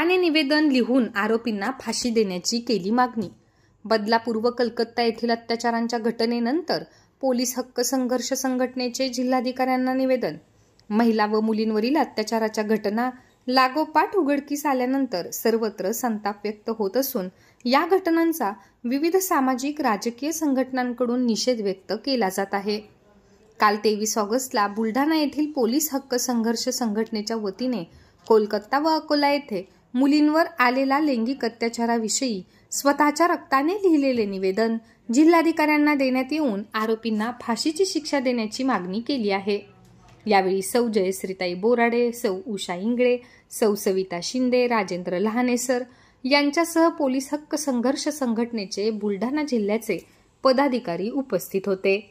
त्याने निवेदन लिहून आरोपींना फाशी देण्याची केली मागणी। बदलापूर व कलकत्ता येथील अत्याचारांच्या घटनेनंतर पोलीस हक्क संघर्ष संघटनेचे जिल्हाधिकाऱ्यांना निवेदन। महिला व मुलींवरील अत्याचाराच्या घटना लागोपाठ उघडकीस आल्यानंतर सर्वत्र संताप व्यक्त होत असून या घटनांचा विविध सामाजिक राजकीय संघटनांकडून निषेध व्यक्त केला जात आहे। काल 23 ऑगस्टला बुलढाणा येथील पोलीस हक्क संघर्ष संघटनेच्या वतीने कोलकाता व अकोला येथे मुलींवर आलेला लैंगिक अत्याचाराविषयी स्वतःच्या रक्ताने लिहिलेले निवेदन जिल्हाधिकाऱ्यांना देण्यात येऊन आरोपींना फाशीची शिक्षा देण्याची मागणी केली आहे। यावेळी सौ जयश्रीताई बोराडे, सौ उषा इंगळे, सौ सविता शिंदे, राजेंद्र लहानेसर यांच्यासह पोलीस हक्क संघर्ष संघटनेचे बुलढाणा जिल्ह्याचे पदाधिकारी उपस्थित होते।